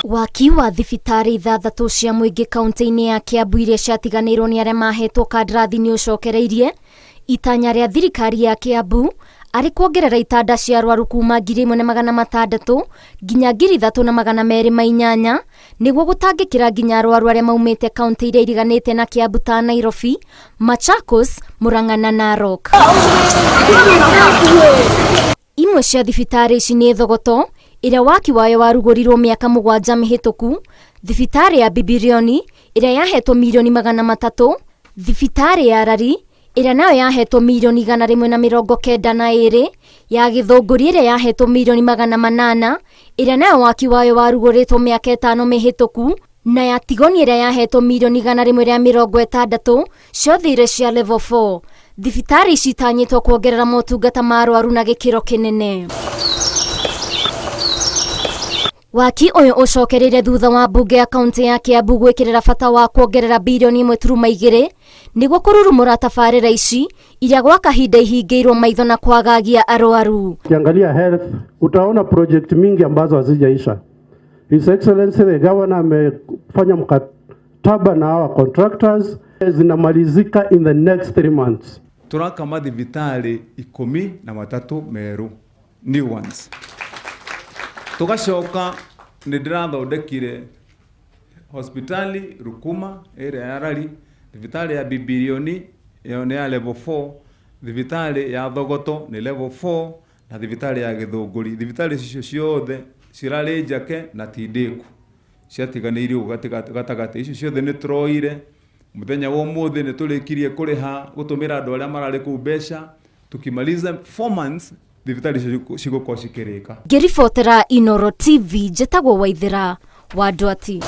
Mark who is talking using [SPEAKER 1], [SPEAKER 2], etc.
[SPEAKER 1] Waki wa thibitari ithathatũ cia mũingĩ kaunti-inĩ ya Kiambu iria ciatiganĩirwo nĩ arĩa mahetwo kandarathi nĩ ũcokereirie itanya rĩa thirikari ya Kiambu arĩ kuongerera itanda cia arwaru kuma 1,600 nginya 3,280 nĩguo gũtangĩkĩra nginya arwaru arĩa maumĩte kaunti iria iriganĩte na Kiambu ta Nairobi, Machakos, Murang'a na Narok. Imwe cia thibitari ici nĩ Thogoto ĩrĩa waki wayo warugũrirwo mĩaka 7 mĩhĩtũku, thibitari ya Bibilioni ĩrĩa yahetwo mirioni 300, thibitari ya Rari ĩrĩa nayo yahetwo mirioni 192, ya Gĩthũngũri ĩrĩa yahetwo mirioni 800, ĩrĩa nayo waki wayo warugũrĩtwo mĩaka 5 mĩhĩtũku, na ya Tigoni ĩrĩa yahetwo mirioni 160, ciothe irĩ cia level 4. Thibitari ici itanyĩtwo kuongerera motungata ma arwaru na gĩkĩro kĩnene. Waki ũyũ ũcokereire thutha wa mbunge ya kaunti ya Kiambu gwĩkĩrĩra bata wa kuongerera bilioni 1.2 nĩguo kũrurumũra tabarĩra ici iria gwa kahinda ihingĩirwo maitho na kwagagia arwaru.
[SPEAKER 2] Ukiangalia health utaona project mingi ambazo hazijaisha. His Excellency the Governor amefanya mkataba na hawa contractors zinamalizika in the next 3 months.
[SPEAKER 3] Turaka mathibitari 13 meru new ones. Tugacoka nindirathondekire hospitali Rukuma area ya Rari, thibitari ya Bibilioni ni ya level 4, thibitari ya Thogoto ni level 4 na thibitari ya Gĩthũngũri. Thibitari icio ciothe cirarĩ njake na tindiku ciatiganĩirio gatagati. Icio ciothe nĩ turoire muthenya wa ũmũthĩ nĩ tũrĩkirie kũrĩha gũtũmĩra andũ arĩa mararĩ kũu mbeca. Tukimaliza 4 months thibitari cigũkorwo cikĩrĩka.
[SPEAKER 1] Ngĩribotera Inooro TV, njĩtagwo Waithĩra wa Ndwati.